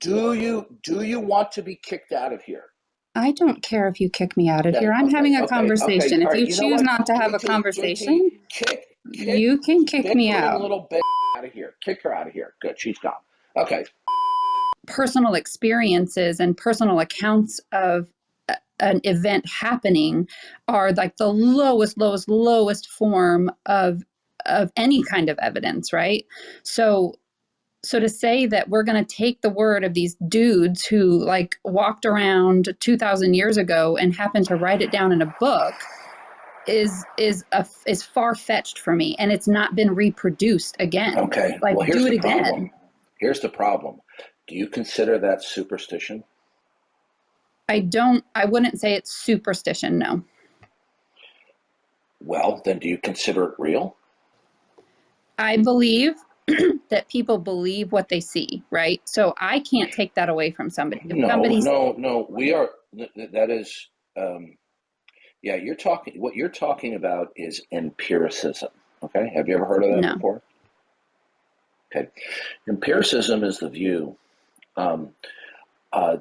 do you want to be kicked out of here? I don't care if you kick me out of Okay, here. I'm okay, having a okay, okay. conversation. All If right. you You know choose what? not to have a JT, conversation, kick you can kick me bickering out. little bitch out of here. Kick her out of here. Good, she's gone. Okay. Personal experiences and personal accounts of an event happening are like the lowest form of any kind of evidence, right? So to say that we're going to take the word of these dudes who like walked around 2000 years ago and happened to write it down in a book is far-fetched for me, and it's not been reproduced again. Okay. Like, Well, here's do it the again. problem. Here's the problem. Do you consider that superstition? I wouldn't say it's superstition, no. Well, then do you consider it real? I believe that people believe what they see, right? So I can't take that away from somebody. If No, somebody's no, no. We are, that is, yeah, what you're talking about is empiricism. Okay. Have you ever heard of that no, before? Okay. Empiricism is the view. Um,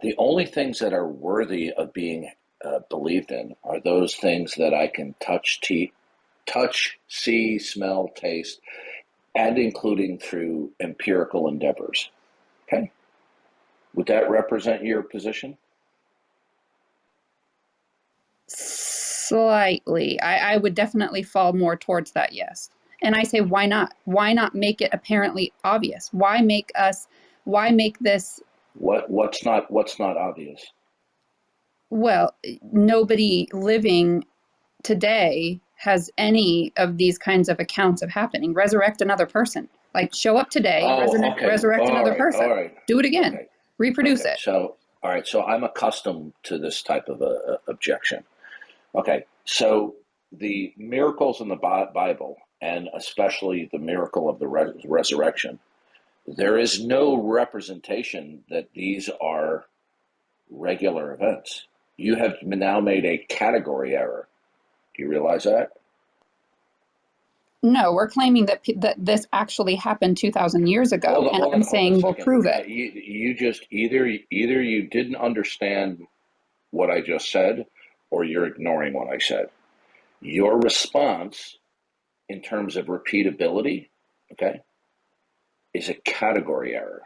the only things that are worthy of being believed in are those things that I can touch, see, smell, taste, and including through empirical endeavors. Okay. Would that represent your position? slightly. I would definitely fall more towards that, yes. And I say, why not? Why not make it apparently obvious? Why make this, What's not obvious? well, nobody living today has any of these kinds of accounts of happening. Resurrect another person. Like, show up today, Oh, okay. resurrect All another right. All person. right. Do it again. Okay. Reproduce Okay. it. So, all right. So I'm accustomed to this type of objection. Okay. So the miracles in the Bible, and especially the miracle of the resurrection, there is no representation that these are regular events. You have now made a category error. Do you realize that? No, we're claiming that this actually happened 2000 years ago, and I'm Hold on a saying we'll second. prove it. You just either you didn't understand what I just said, or you're ignoring what I said. Your response in terms of repeatability, okay, is a category error.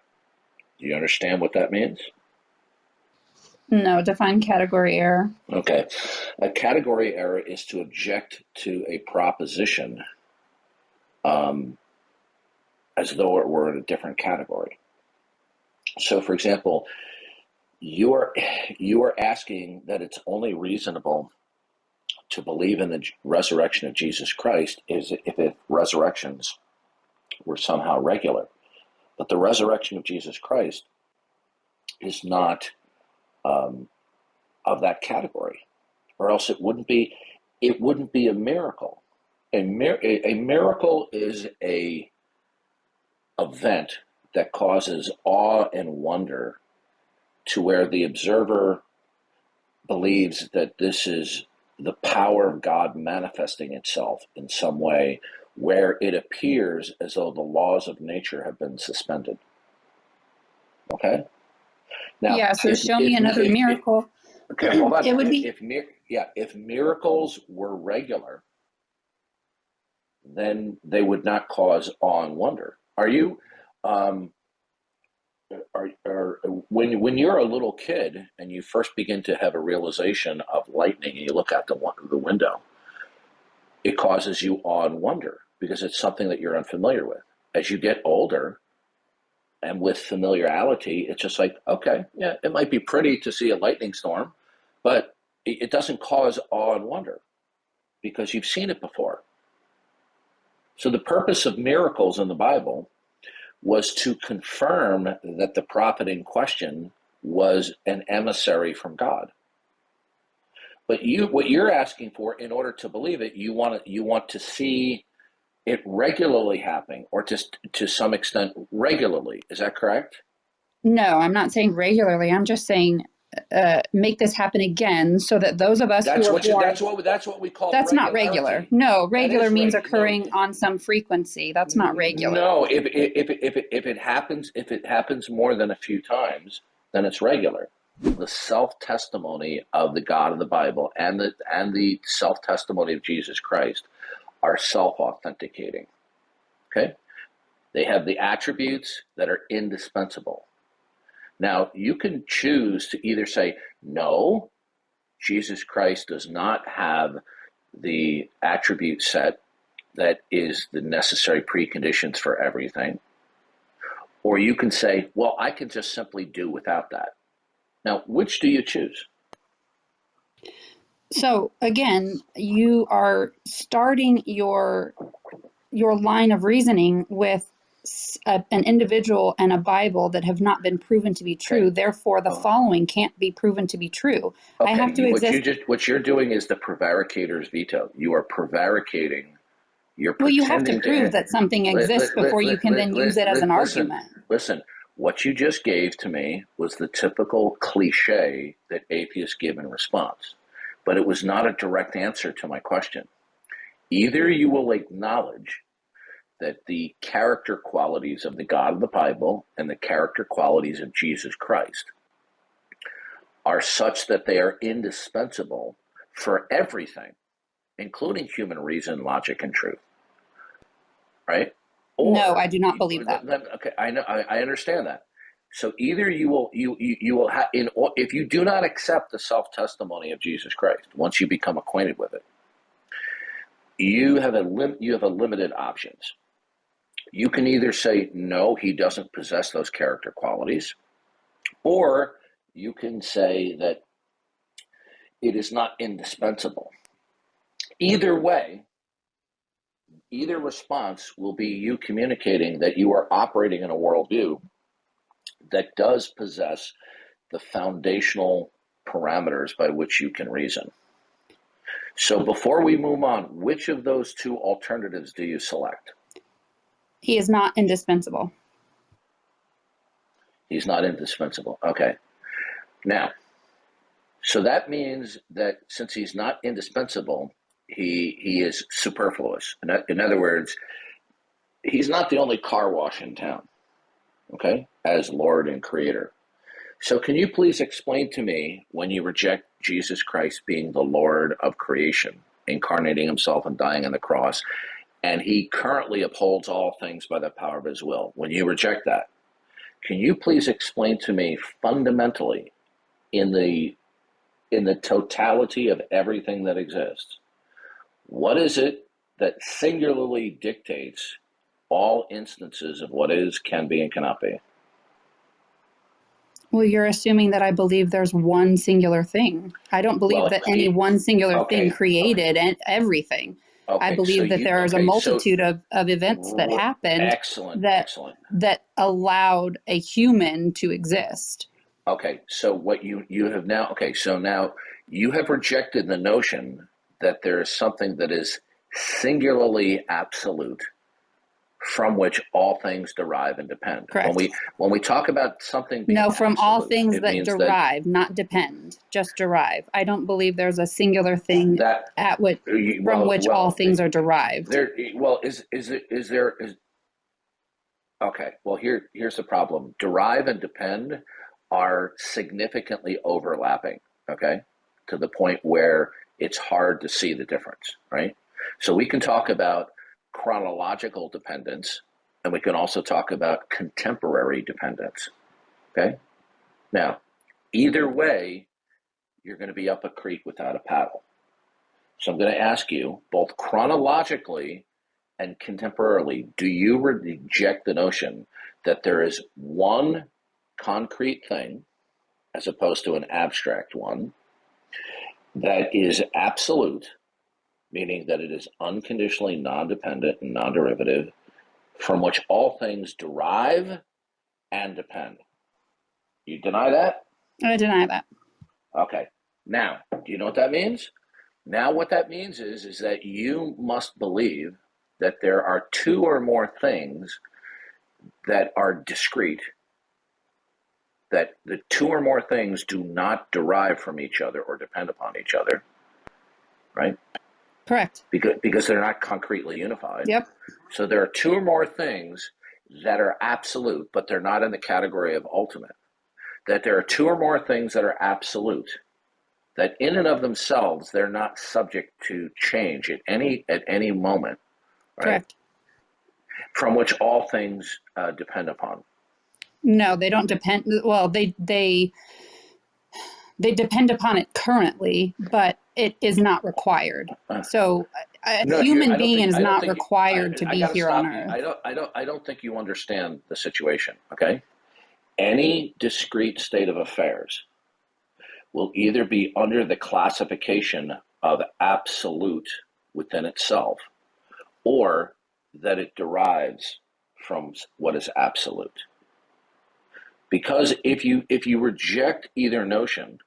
Do you understand what that means? No, define category error. Okay. A category error is to object to a proposition um, as though it were in a different category. So, for example, you are asking that it's only reasonable to believe in the resurrection of Jesus Christ is if resurrections were somehow regular. But the resurrection of Jesus Christ is not um, of that category, or else it wouldn't be. It wouldn't be a miracle. A miracle is a event that causes awe and wonder to where the observer believes that this is the power of God manifesting itself in some way where it appears as though the laws of nature have been suspended. Okay? Now, Yeah, so show me another miracle. okay, hold on. It would be, If miracles were regular, then they would not cause awe and wonder. Are you um, are when you're a little kid and you first begin to have a realization of lightning and you look out the window, it causes you awe and wonder because it's something that you're unfamiliar with. As you get older and with familiarity, it's just like, okay, yeah, it might be pretty to see a lightning storm, but it doesn't cause awe and wonder because you've seen it before. So the purpose of miracles in the Bible was to confirm that the prophet in question was an emissary from God. But what you're asking for, in order to believe it, you want to see it regularly happening, or just to some extent regularly. Is that correct? no, I'm not saying regularly. I'm just saying make this happen again, so that those of us That's who are what you, born, that's what we call that's not regular. regularity. No, That regular is means no. occurring on some frequency. That's not regular. No, if it happens more than a few times, then it's regular. The self-testimony of the God of the Bible and the self-testimony of Jesus Christ are self-authenticating. Okay? They have the attributes that are indispensable. Now, you can choose to either say, no, Jesus Christ does not have the attribute set that is the necessary preconditions for everything. Or you can say, well, I can just simply do without that. Now, which do you choose? So again, you are starting your line of reasoning with an individual and a Bible that have not been proven to be true. Okay. Therefore, the following can't be proven to be true. I Okay, have to exist. what you're doing is the prevaricator's veto. You are prevaricating. You're Well, you have to pretending prove to that something exists before you can then use it as an argument. listen. What you just gave to me was the typical cliche that atheists give in response, but it was not a direct answer to my question. Either you will acknowledge that the character qualities of the God of the Bible and the character qualities of Jesus Christ are such that they are indispensable for everything, including human reason, logic, and truth, right? No, Or, I do not believe that. okay, I know, I understand that. So either you will, you will have, if you do not accept the self testimony of Jesus Christ, once you become acquainted with it, you have limited options. You can either say no, he doesn't possess those character qualities, or you can say that it is not indispensable. Either way, either response will be you communicating that you are operating in a worldview that does possess the foundational parameters by which you can reason. So before we move on, which of those two alternatives do you select? He is not indispensable. He's not indispensable. Okay. Now, so that means that since he's not indispensable, he is superfluous. In other words, he's not the only car wash in town, okay, as Lord and Creator. So can you please explain to me, when you reject Jesus Christ being the Lord of creation, incarnating himself and dying on the cross, and he currently upholds all things by the power of his will, when you reject that, can you please explain to me fundamentally, in the totality of everything that exists, what is it that singularly dictates all instances of what is, can be, and cannot be? Well, you're assuming that I believe there's one singular thing. I don't believe Well, that any one singular thing okay, created everything. I okay. So believe that there is a multitude of events that happened that excellent. that allowed a human to exist. Okay, so what you have now, okay, so now you have rejected the notion that there is something that is singularly absolute from which all things derive and depend. Correct. When we talk about something being No, from all absolute, things it that means that derive, not depend, just derive. I don't believe there's a singular thing that at which from which all things are derived. is there okay, well here's the problem. Derive and depend are significantly overlapping, okay? To the point where it's hard to see the difference, right? So we can talk about chronological dependence, and we can also talk about contemporary dependence, okay? Now, either way, you're going to be up a creek without a paddle. So I'm going to ask you, both chronologically and contemporarily, do you reject the notion that there is one concrete thing, as opposed to an abstract one, that is absolute, meaning that it is unconditionally non-dependent and non-derivative, from which all things derive and depend? You deny that? I deny that. Okay. Now, do you know what that means? Now what that means is that you must believe that there are two or more things that are discrete, that the two or more things do not derive from each other or depend upon each other, right? Correct. Because they're not concretely unified. Yep. So there are two or more things that are absolute, but they're not in the category of ultimate. That there are two or more things that are absolute, that in and of themselves, they're not subject to change at any moment, right? Correct. From which all things depend upon. No, they don't depend. Well, they depend upon it currently, but it is not required. So a No, human being is I don't not think required to I be got to here on stop you. Earth. I don't think you understand the situation. Okay, any discrete state of affairs will either be under the classification of absolute within itself, or that it derives from what is absolute. Because if you reject either notion,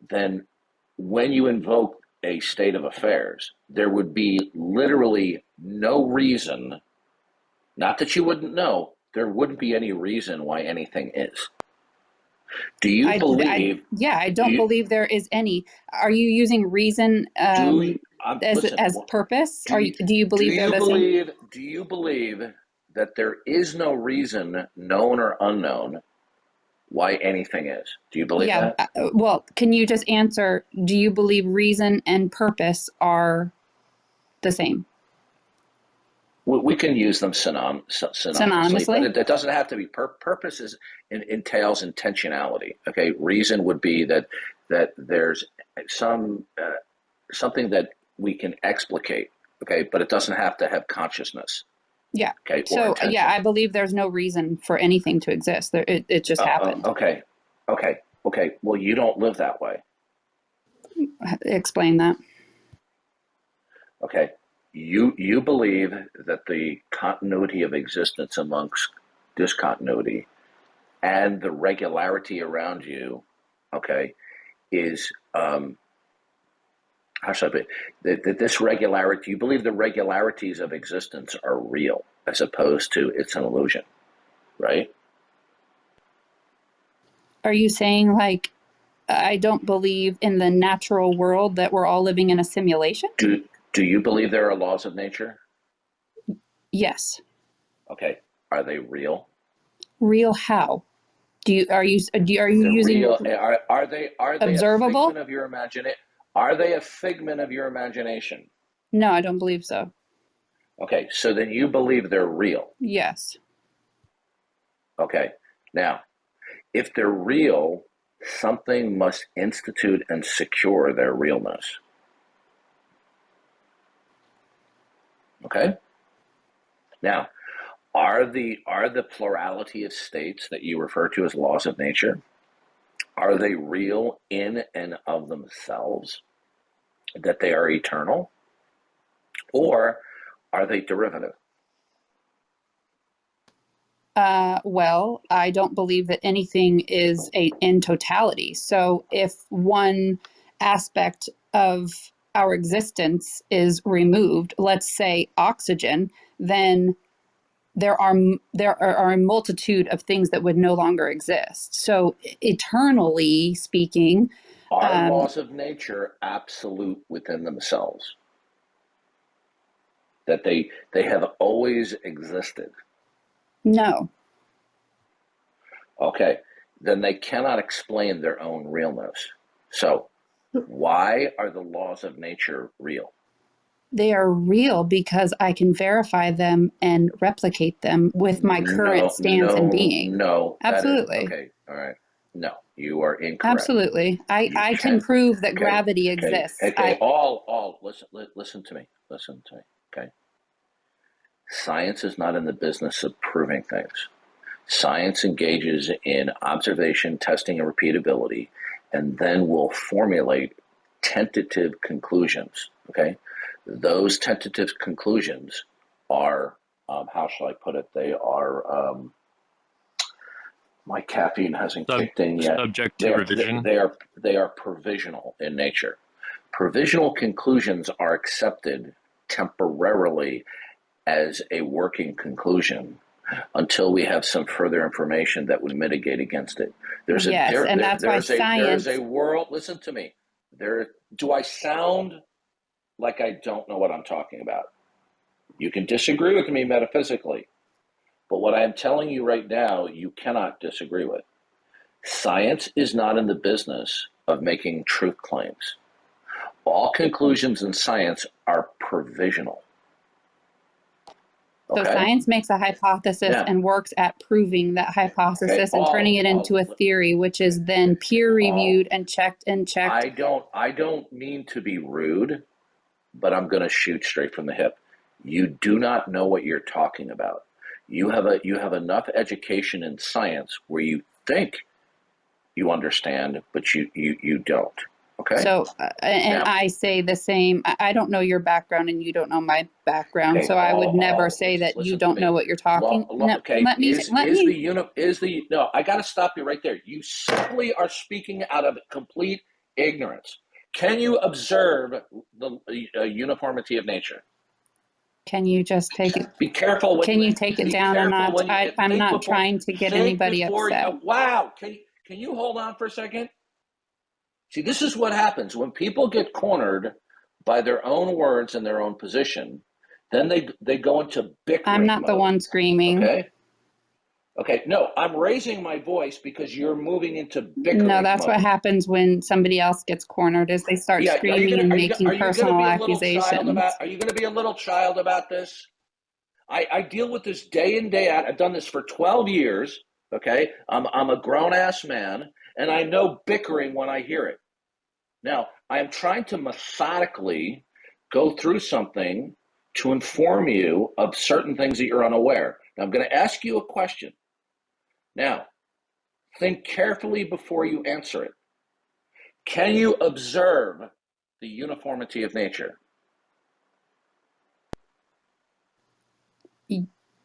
then when you invoke a state of affairs, there would be literally no reason, not that you wouldn't know, there wouldn't be any reason why anything is. Do you believe? I Do don't you? believe there is any. Are you using reason Listen. as purpose? Do you Do believe there you is any? believe? Do you believe that there is no reason, known or unknown, why anything is? Do you believe Yeah. that? Well, can you just answer? Do you believe reason and purpose are the same? We can use them synonymously, but Synonymously? it doesn't have to be. Purpose entails intentionality. Okay, reason would be that there's something that we can explicate. Okay, but it doesn't have to have consciousness. Yeah. Okay, or So intention. I believe there's no reason for anything to exist. It just happened. Okay. Well, you don't live that way. Explain that. Okay, you believe that the continuity of existence amongst discontinuity and the regularity around you, okay, is how should I put that this regularity? You believe the regularities of existence are real, as opposed to it's an illusion, right? Are you saying like I don't believe in the natural world, that we're all living in a simulation? Do you believe there are laws of nature? Yes. Okay, are they real? Real how? Are you They're using real. Are they a observable? figment of your imagination? Are they a figment of your imagination? No, I don't believe so. Okay, so then you believe they're real. Yes. Okay, now if they're real, something must institute and secure their realness. Okay, now are the plurality of states that you refer to as laws of nature, are they real in and of themselves, that they are eternal, or are they derivative? Well, I don't believe that anything is in totality. So if one aspect of our existence is removed, let's say oxygen, then there are a multitude of things that would no longer exist. So eternally speaking, Are um, laws of nature absolute within themselves? That they have always existed? no. Okay, then they cannot explain their own realness. So, why are the laws of nature real? They are real because I can verify them and replicate them with my current stance and being. No. That is Absolutely. okay. All right. No, you are incorrect. Absolutely. You I can can. prove that Okay. gravity exists. Okay. All. Listen to me. Listen to me. Okay. Science is not in the business of proving things. Science engages in observation, testing, and repeatability, and then will formulate tentative conclusions. Okay, those tentative conclusions are, how shall I put it? They are. My caffeine hasn't kicked in yet. Subject to revision. They are provisional in nature. Provisional conclusions are accepted temporarily as a working conclusion. until we have some further information that would mitigate against it. Yes, and that's why science. There's a world. Listen to me. Do I sound like I don't know what I'm talking about? You can disagree with me metaphysically, but what I am telling you right now, you cannot disagree with. Science is not in the business of making truth claims. All conclusions in science are provisional. So Okay? science makes a hypothesis and works at proving that hypothesis and turning it into a theory, which is then peer reviewed and checked and checked. I don't mean to be rude, but I'm going to shoot straight from the hip. You do not know what you're talking about. You have enough education in science where you think you understand, but you don't. Okay. So, and now, I say the same. I don't know your background, and you don't know my background. Okay, so I would never say that you don't know what you're talking. Okay. No, I got to stop you right there. You simply are speaking out of complete ignorance. Can you observe the uniformity of nature? Can you just take it? Be careful. Can you take it down a notch? I'm not trying to get anybody upset. Wow. Can you hold on for a second? See, this is what happens when people get cornered by their own words and their own position. Then they go into bickering. I'm not the one screaming. Okay. No, I'm raising my voice because you're moving into bickering. No, that's what happens when somebody else gets cornered, is they start screaming and making personal accusations. Are you going to be a little child about this? I deal with this day in, day out. I've done this for 12 years. Okay. I'm a grown-ass man, and I know bickering when I hear it. Now, I am trying to methodically go through something to inform you of certain things that you're unaware. Now, I'm going to ask you a question. Now, think carefully before you answer it. Can you observe the uniformity of nature?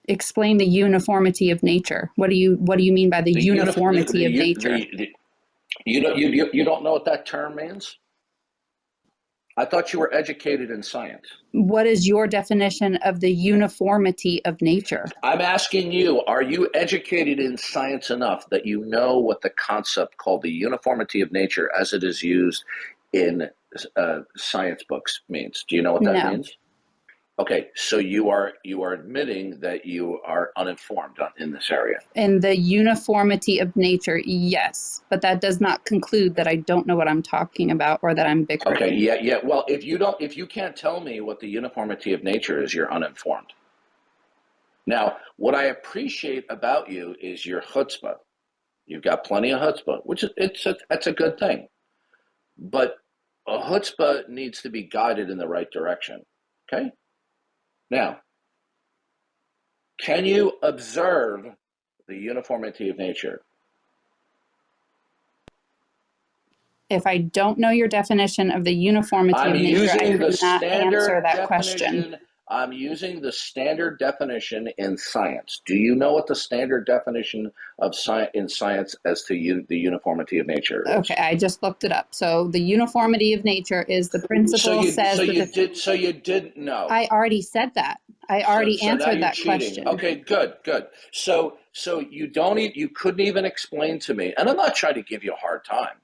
Explain the uniformity of nature. What do you mean by the uniformity of nature? You don't know what that term means? I thought you were educated in science. What is your definition of the uniformity of nature? I'm asking you, are you educated in science enough that you know what the concept called the uniformity of nature as it is used in science books means? Do you know what that means? Okay, so you are admitting that you are uninformed in this area. In the uniformity of nature, yes, but that does not conclude that I don't know what I'm talking about or that I'm bickering. Okay, yeah. Well, if you can't tell me what the uniformity of nature is, you're uninformed. Now, what I appreciate about you is your chutzpah. You've got plenty of chutzpah, which that's a good thing. But a chutzpah needs to be guided in the right direction. Okay. Now, can you observe the uniformity of nature? If I don't know your definition of the uniformity of nature, I cannot answer that question. I'm using the standard definition in science. Do you know what the standard definition of in science as to the uniformity of nature is? Okay, I just looked it up. So the uniformity of nature is the principle So you didn't know. I already said that. I already answered that question. Okay, good. So you couldn't even explain to me, and I'm not trying to give you a hard time,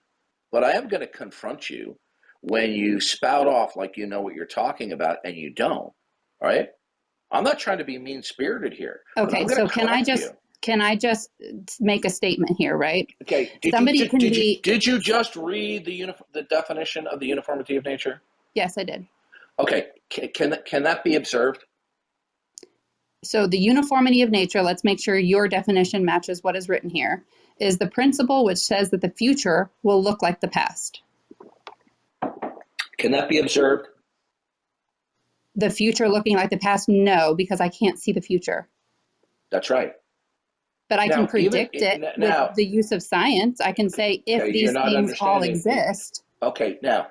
but I am going to confront you when you spout off like you know what you're talking about and you don't. All right? I'm not trying to be mean-spirited here. Okay, so can I just make a statement here, right? Okay. Did you just read the definition of the uniformity of nature? Yes, I did. Okay. Can that be observed? So the uniformity of nature, let's make sure your definition matches what is written here, is the principle which says that the future will look like the past. Can that be observed? The future looking like the past? No, because I can't see the future. That's right. But I can predict it with the use of science. I can say if these things all exist. Okay, now.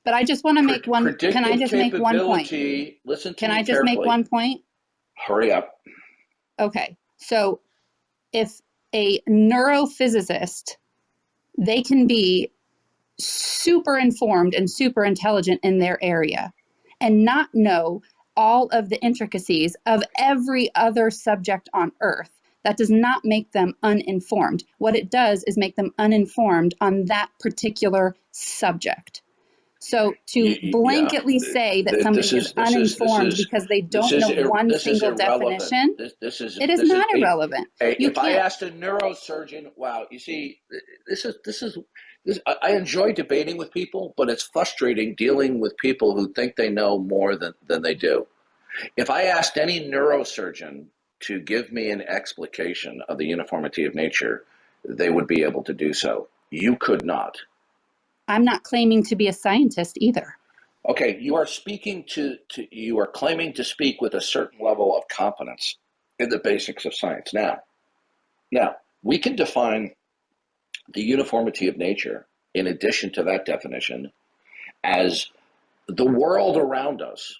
But I just want to make one. Can I just make one point? Listen to Can me I just make one point? Hurry up. Okay, so if a neurophysicist, they can be super informed and super intelligent in their area and not know all of the intricacies of every other subject on earth. That does not make them uninformed. What it does is make them uninformed on that particular subject. So to Yeah, blanketly say that this somebody is is this is this uninformed is because they this don't is know one this is single irrelevant. definition, it is This is not irrelevant. You if I can't. asked a neurosurgeon, wow, you see, this. I enjoy debating with people, but it's frustrating dealing with people who think they know more than they do. If I asked any neurosurgeon to give me an explication of the uniformity of nature, they would be able to do so. You could not. I'm not claiming to be a scientist either. Okay, you are you are claiming to speak with a certain level of competence in the basics of science. Now we can define the uniformity of nature in addition to that definition as the world around us,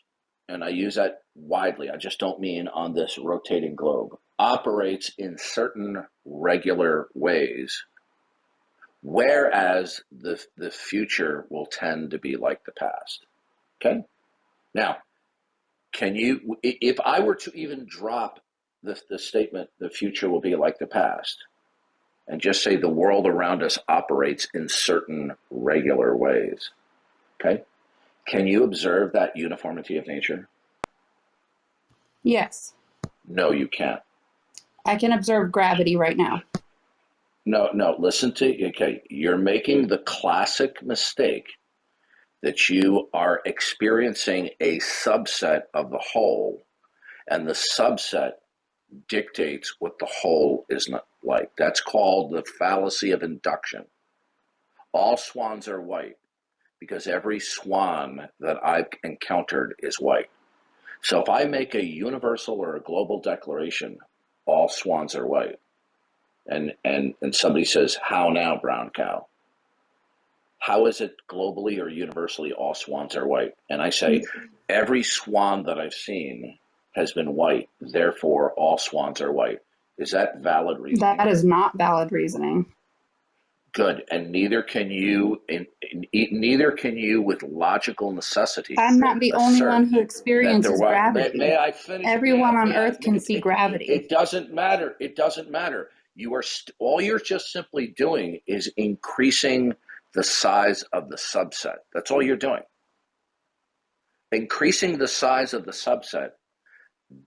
and I use that widely, I just don't mean on this rotating globe, operates in certain regular ways, whereas the future will tend to be like the past. Okay? Now, can you, if I were to even drop the statement, the future will be like the past, and just say the world around us operates in certain regular ways, okay? Can you observe that uniformity of nature? Yes, No, you can't. I can observe gravity right now. No, listen to, okay, you're making the classic mistake that you are experiencing a subset of the whole, and the subset dictates what the whole is not like. That's called the fallacy of induction. All swans are white because every swan that I've encountered is white. So if I make a universal or a global declaration, all swans are white, and somebody says, "How now, brown cow? How is it globally or universally all swans are white?" And I say, every swan that I've seen has been white, therefore all swans are white. Is that valid reasoning? That is not valid reasoning. Good, and neither can you, with logical necessity, I'm not the only one assert who that there experiences was. gravity. May I finish? Everyone on May I? earth can see gravity. It doesn't matter. It doesn't matter. All you're just simply doing is increasing the size of the subset. That's all you're doing. Increasing the size of the subset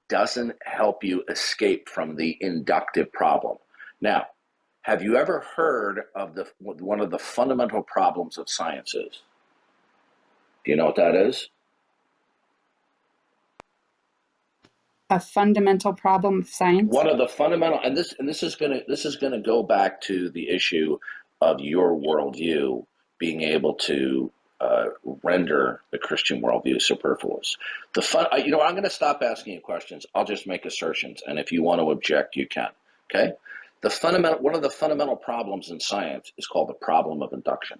doesn't help you escape from the inductive problem. Now, have you ever heard of one of the fundamental problems of science is? Do you know what that is? A fundamental problem of science. One of the fundamental, and this is gonna go back to the issue of your worldview being able to render the Christian worldview superfluous. I'm going to stop asking you questions. I'll just make assertions, and if you want to object, you can. Okay. One of the fundamental problems in science is called the problem of induction.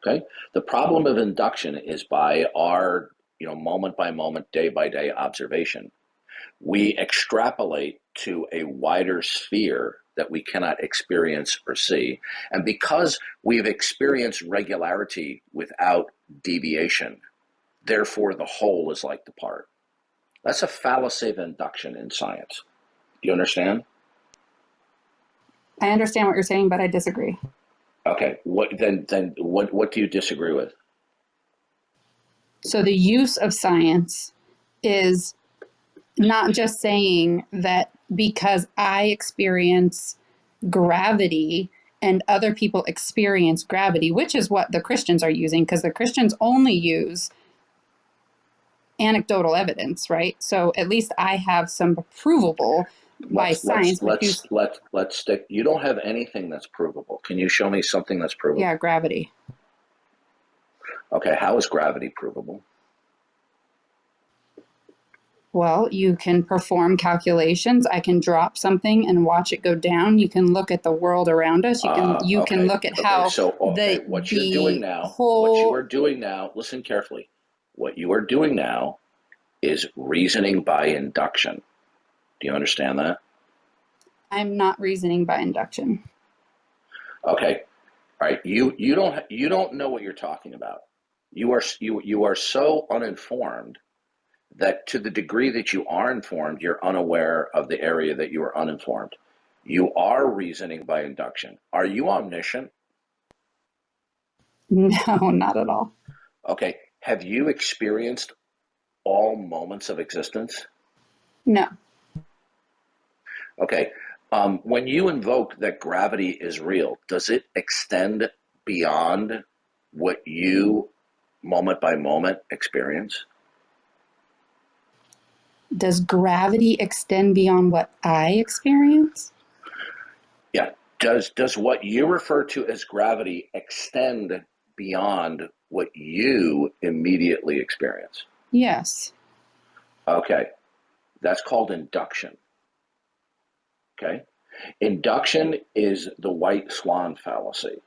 Okay. The problem of induction is by our moment by moment, day by day observation. We extrapolate to a wider sphere that we cannot experience or see. And because we've experienced regularity without deviation, therefore the whole is like the part. That's a fallacy of induction in science. Do you understand? I understand what you're saying, but I disagree. Okay. What do you disagree with? So the use of science is not just saying that because I experience gravity and other people experience gravity, which is what the Christians are using, because the Christians only use anecdotal evidence, right? So at least I have some provable why science would use. Let's stick. You don't have anything that's provable. Can you show me something that's provable? Yeah, gravity. Okay, how is gravity provable? Well, you can perform calculations. I can drop something and watch it go down. You can look at the world around us. You can look at how what you're doing now, listen carefully. What you are doing now is reasoning by induction. Do you understand that? I'm not reasoning by induction. Okay. All right. You don't know what you're talking about. You are so uninformed that to the degree that you are informed, you're unaware of the area that you are uninformed. You are reasoning by induction. Are you omniscient? No, not at all. Okay. Have you experienced all moments of existence? No. Okay. When you invoke that gravity is real, does it extend beyond what you, moment by moment, experience? Does gravity extend beyond what I experience? Yeah. Does what you refer to as gravity extend beyond what you immediately experience? Yes. Okay. That's called induction. Okay. Induction is the white swan fallacy.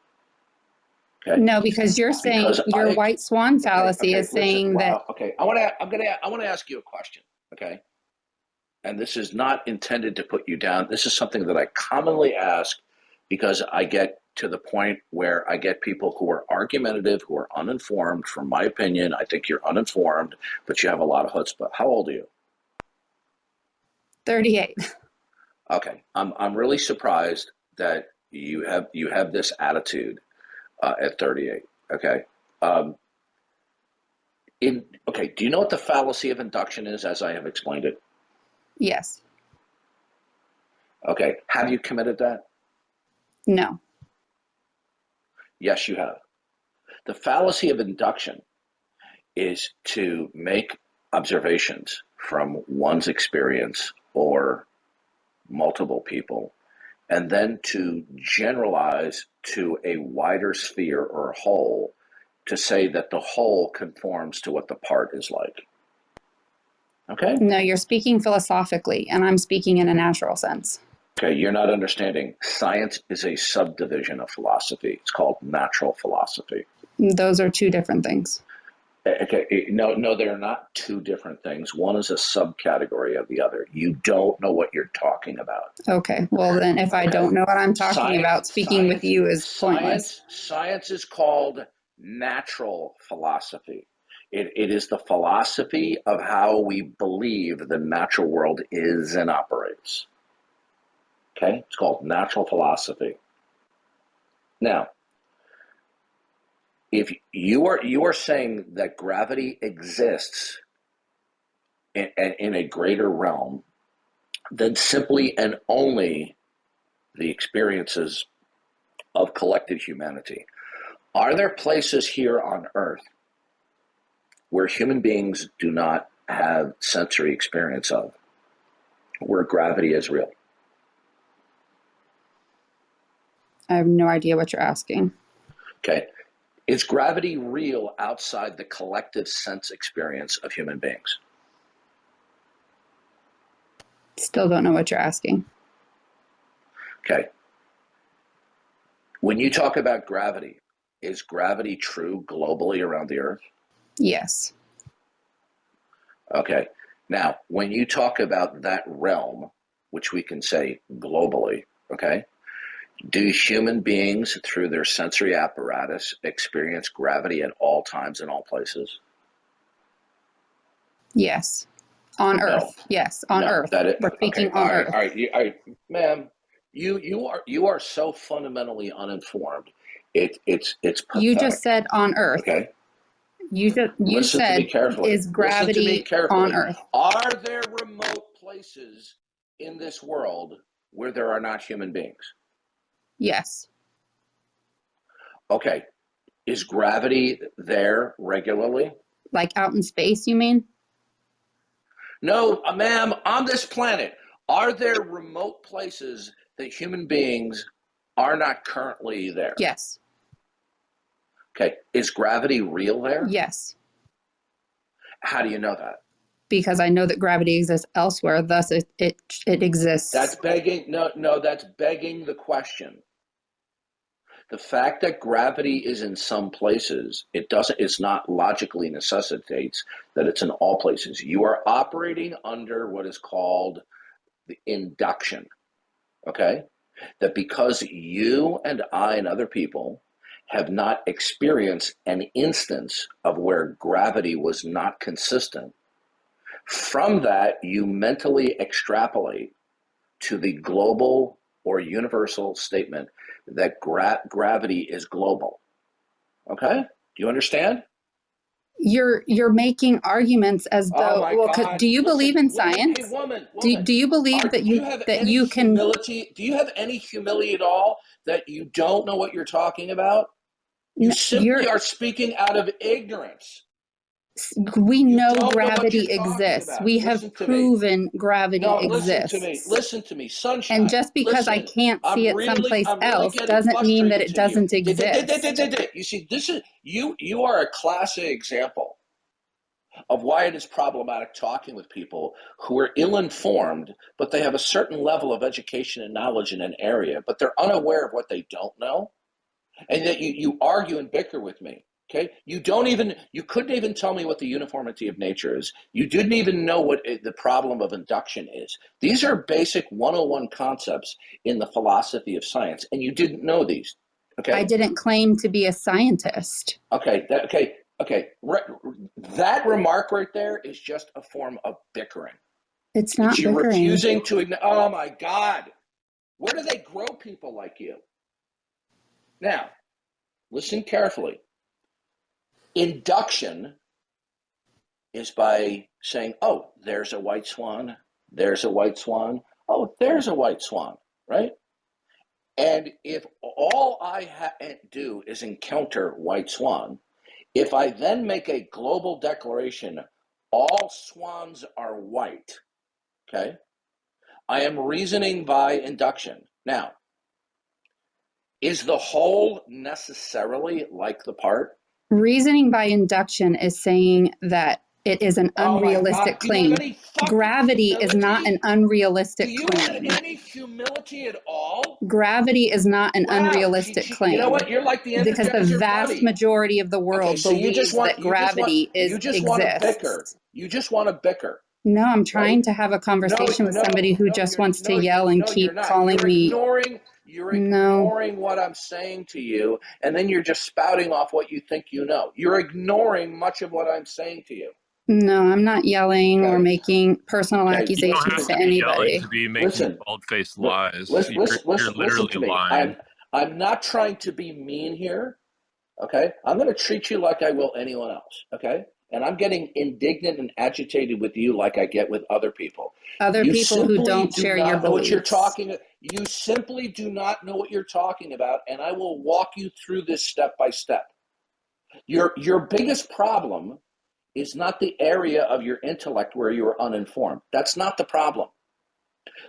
Okay. No, because you're saying Because your I white swan fallacy okay, is listen, saying that. wow, okay. I want to ask you a question, okay? And this is not intended to put you down. This is something that I commonly ask because I get to the point where I get people who are argumentative, who are uninformed. From my opinion, I think you're uninformed, but you have a lot of chutzpah. How old are you? 38. Okay, I'm really surprised that you have this attitude at 38. Okay, um, do you know what the fallacy of induction is, as I have explained it? Yes. Okay, have you committed that? No. Yes, you have. The fallacy of induction is to make observations from one's experience or multiple people, and then to generalize to a wider sphere or whole to say that the whole conforms to what the part is like. Okay? No, you're speaking philosophically, and I'm speaking in a natural sense. Okay, you're not understanding. Science is a subdivision of philosophy. It's called natural philosophy. Those are two different things. Okay, no, they're not two different things. One is a subcategory of the other. You don't know what you're talking about. Okay. Well, then if I Okay, don't know what I'm talking science, about, speaking with science, you is pointless. science is called natural philosophy. It is the philosophy of how we believe the natural world is and operates. Okay, it's called natural philosophy. Now, if you are saying that gravity exists in a greater realm than simply and only the experiences of collective humanity, are there places here on Earth where human beings do not have sensory experience of, where gravity is real? I have no idea what you're asking. Okay. Is gravity real outside the collective sense experience of human beings? Still don't know what you're asking. Okay. When you talk about gravity, is gravity true globally around the Earth? Yes. Okay. Now, when you talk about that realm, which we can say globally, okay, do human beings, through their sensory apparatus, experience gravity at all times and all places? Yes. On No. Earth. Yes. On No. Earth. That is We're okay. speaking on Earth. All right, ma'am. You are so fundamentally uninformed. It's You just pathetic. said on Earth. Okay. You Listen to me said, carefully. is Listen to me gravity on carefully. Earth? Are there remote places in this world where there are not human beings? Yes. Okay. Is gravity there regularly? Like out in space, you mean? No, ma'am, on this planet, are there remote places that human beings are not currently there? Yes. Okay. Is gravity real there? Yes. How do you know that? Because I know that gravity exists elsewhere, thus it exists. That's begging, no, that's begging the question. The fact that gravity is in some places, it's not logically necessitates that it's in all places. You are operating under what is called the induction, okay? That because you and I and other people have not experienced an instance of where gravity was not consistent, From that, you mentally extrapolate to the global or universal statement that gravity is global. Okay? Do you understand? You're making arguments as Oh though, my well, God! do you Listen, believe in woman. Hey, science? woman, Do you believe do you have that any you can? humility? Do you have any humility at all that you don't know what you're talking about? You simply You're are speaking out of ignorance. we You know don't know what you're gravity talking exists. about. We have Listen to me. proven gravity No, listen to me. exists. Listen to me, And sunshine. just because I Listen, can't see it someplace I'm really else getting doesn't mean that frustrated it to you. doesn't exist. You see, this is you. You are a classic example of why it is problematic talking with people who are ill-informed, but they have a certain level of education and knowledge in an area, but they're unaware of what they don't know, and that you argue and bicker with me. Okay, you couldn't even tell me what the uniformity of nature is. You didn't even know what the problem of induction is. These are basic 101 concepts in the philosophy of science, and you didn't know these. I Okay. didn't claim to be a scientist. Okay. That remark right there is just a form of bickering. It's It's not you bickering. refusing to ignore. Oh my God. Where do they grow people like you? Now, listen carefully. Induction is by saying, oh, there's a white swan, there's a white swan, oh, there's a white swan, right? And if all I do is encounter white swan, if I then make a global declaration, all swans are white, okay? I am reasoning by induction. Now, is the whole necessarily like the part? Reasoning by induction is saying that it is an Oh my God, unrealistic do you have claim. any fucking Gravity is not an humility? Do unrealistic you have claim. any humility at all? Gravity is not an Wow, unrealistic you know claim what? You're like the because the Energizer vast Bunny. majority of the Okay, world so believes that gravity you just want to bicker. exists. You just want to bicker, No, I'm right? trying to have a conversation with somebody who just wants to No, yell and you're keep not. calling me. You're No, ignoring what I'm saying to you, and then you're just spouting off what you think you know. You're ignoring much of what I'm saying to you. no, I'm not yelling or Okay, making personal okay. You don't accusations have to to be yelling anybody. to be making Listen, bald-faced lies. You're listen literally to me. lying. I'm not trying to be mean here. Okay, I'm going to treat you like I will anyone else. Okay, and I'm getting indignant and agitated with you like I get with other people. Other You people who simply don't do share your not know what you're beliefs. talking. You simply do not know what you're talking about, and I will walk you through this step by step. Your biggest problem is not the area of your intellect where you are uninformed. That's not the problem.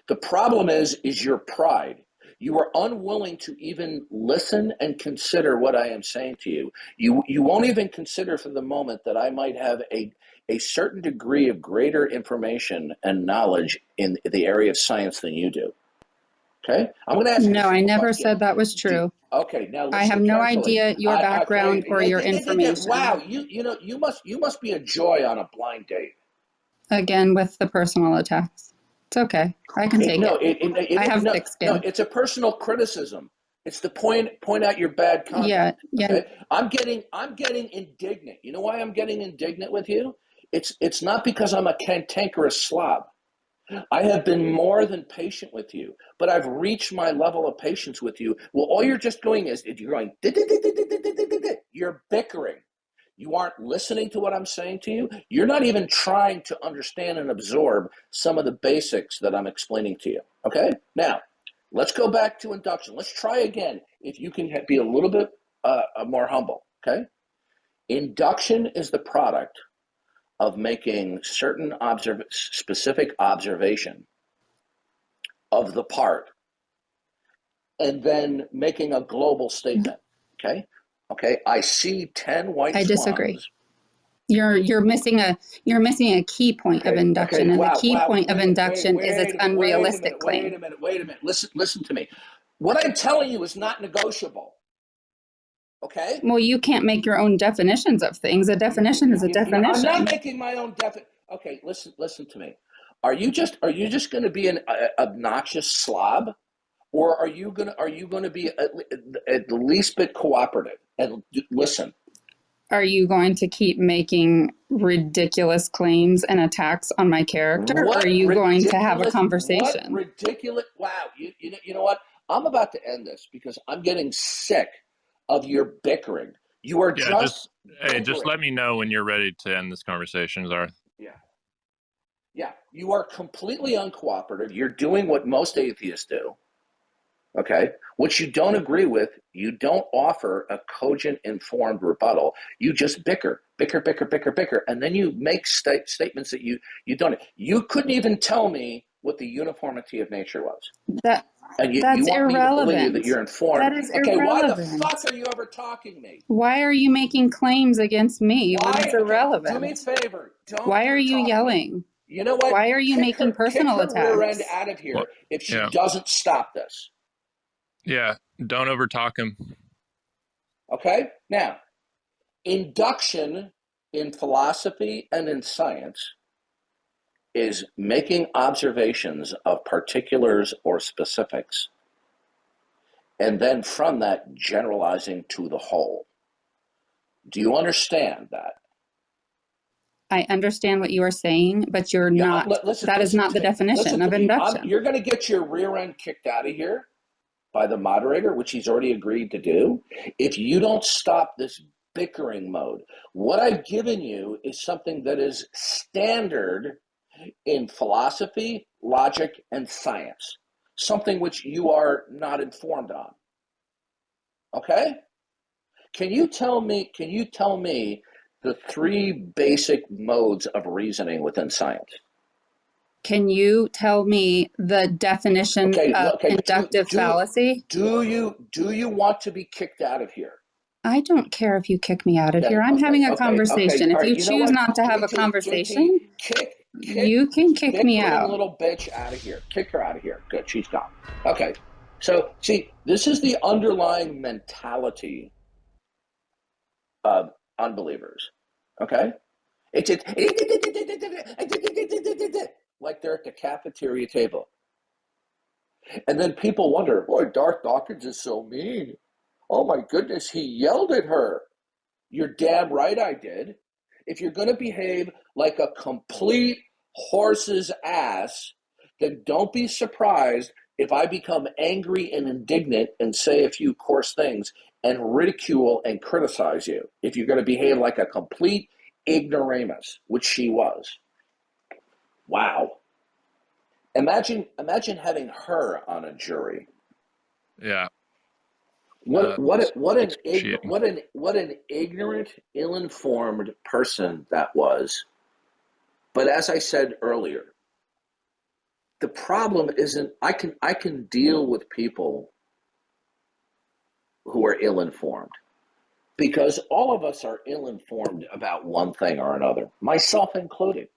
The problem is your pride. You are unwilling to even listen and consider what I am saying to you. You won't even consider for the moment that I might have a certain degree of greater information and knowledge in the area of science than you do. Okay? I'm going to ask you a No, I simple never question. said that was true. Okay, now I have listen no carefully. idea your background or your Wow, information. you must be a joy on a blind date. Again, with the personal attacks. It's okay. I can take No, it. I have thick no, skin. it's a personal criticism. It's to point out your bad Yeah, conduct. yeah. Okay, I'm getting indignant. You know why I'm getting indignant with you? It's not because I'm a cantankerous slob. I have been more than patient with you, but I've reached my level of patience with you. Well, all you're just doing is you're going, you're bickering. You aren't listening to what I'm saying to you. You're not even trying to understand and absorb some of the basics that I'm explaining to you. Okay? Now, let's go back to induction. Let's try again if you can be a little bit more humble. Okay? Induction is the product of making certain specific observation of the part and then making a global statement. Okay? Okay, I see 10 white I disagree. swans. You're missing a key point of induction, and the key point of induction is its unrealistic claim. Wait a minute. Listen to me. What I'm telling you is not negotiable. Okay? Well, you can't make your own definitions of things. A definition is a I'm not definition. making my own definition. Okay, listen to me. Are you just going to be an obnoxious slob, or are you going to be at the least bit cooperative and listen? Are you going to keep making ridiculous claims and attacks on my character? Or are you going to have a conversation? What ridiculous? Wow. You know what? I'm about to end this because I'm getting sick of your bickering. You are just hey, just let me know when you're ready to end this conversation, Zarth. Yeah. You are completely uncooperative. You're doing what most atheists do. Okay. What you don't agree with, you don't offer a cogent, informed rebuttal. You just bicker, and then you make statements that you don't. You couldn't even tell me what the uniformity of nature was. And you want me to believe that you're informed. That is okay, irrelevant. Why the fuck are you ever talking me? Why are you making claims against me when it's irrelevant? Do me a favor. Why are you yelling? You know what? Why are you making personal attacks? Kick her rear end out of here if she doesn't stop this. Yeah, don't overtalk him. Okay? Now, induction in philosophy and in science is making observations of particulars or specifics, and then from that generalizing to the whole. Do you understand that? I understand what you are saying, but you're not. That is not the definition of induction. You're going to get your rear end kicked out of here by the moderator, which he's already agreed to do, if you don't stop this bickering mode. What I've given you is something that is standard in philosophy, logic, and science, something which you are not informed on. Okay? Can you tell me the three basic modes of reasoning within science? Can you tell me the definition of inductive fallacy? Do you want to be kicked out of here? I don't care if you kick me out of here. I'm having a conversation. If you choose not to have a conversation, you can kick me out. Kick little bitch out of here. Kick her out of here. Good, she's gone. Okay. So, see, this is the underlying mentality of unbelievers. Okay? It's like they're at the cafeteria table. And then people wonder, boy, Darth Dawkins is so mean. Oh my goodness, he yelled at her. You're damn right I did. If you're going to behave like a complete horse's ass, then don't be surprised if I become angry and indignant and say a few coarse things and ridicule and criticize you. If you're going to behave like a complete ignoramus, which she was. Wow. Imagine having her on a jury. Yeah. What an ignorant, ill-informed person that was. But as I said earlier, the problem isn't I can deal with people who are ill-informed, because all of us are ill-informed about one thing or another, myself included,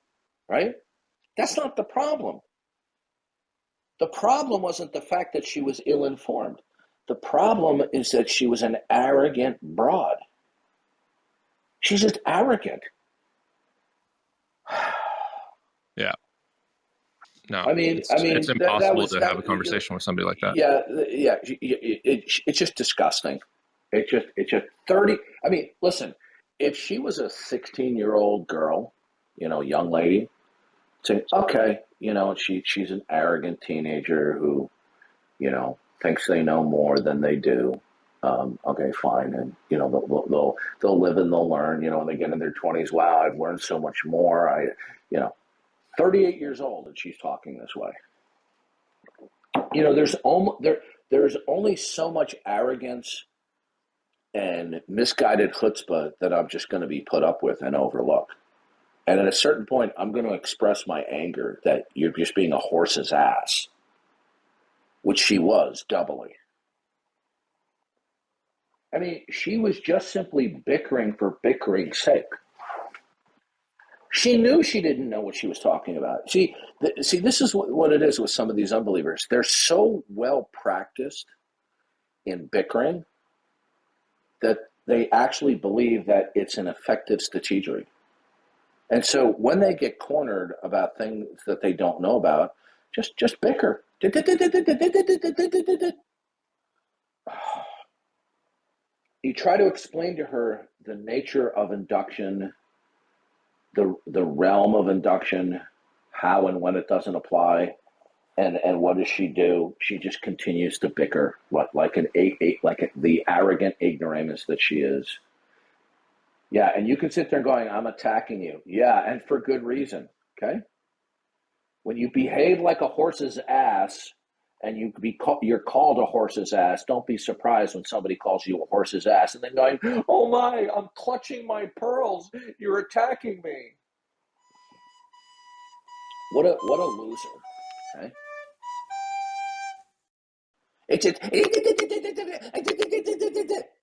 right? That's not the problem. The problem wasn't the fact that she was ill-informed. The problem is that she was an arrogant broad. She's just arrogant. Yeah. No, I mean, it's impossible to have a conversation with somebody like that. Yeah. It's just disgusting. It's just 30. I mean, listen, if she was a 16-year-old girl, young lady, say, okay, she's an arrogant teenager who, thinks they know more than they do. Okay, fine, and they'll live and they'll learn. When they get in their 20s, wow, I've learned so much more. 38 years old and she's talking this way. There's only so much arrogance and misguided chutzpah that I'm just going to be put up with and overlook. And at a certain point, I'm going to express my anger that you're just being a horse's ass, which she was doubly. I mean, she was just simply bickering for bickering's sake. She knew she didn't know what she was talking about. See, this is what it is with some of these unbelievers. They're so well practiced in bickering that they actually believe that it's an effective strategy. And so when they get cornered about things that they don't know about, just bicker. you try to explain to her the nature of induction, the realm of induction, how and when it doesn't apply, and what does she do? She just continues to bicker, like the arrogant ignoramus that she is. Yeah, and you can sit there going, "I'm attacking you." Yeah, and for good reason. Okay, when you behave like a horse's ass, and you're called a horse's ass, don't be surprised when somebody calls you a horse's ass, and then going, "Oh my, I'm clutching my pearls. You're attacking me." What a loser. Okay. It's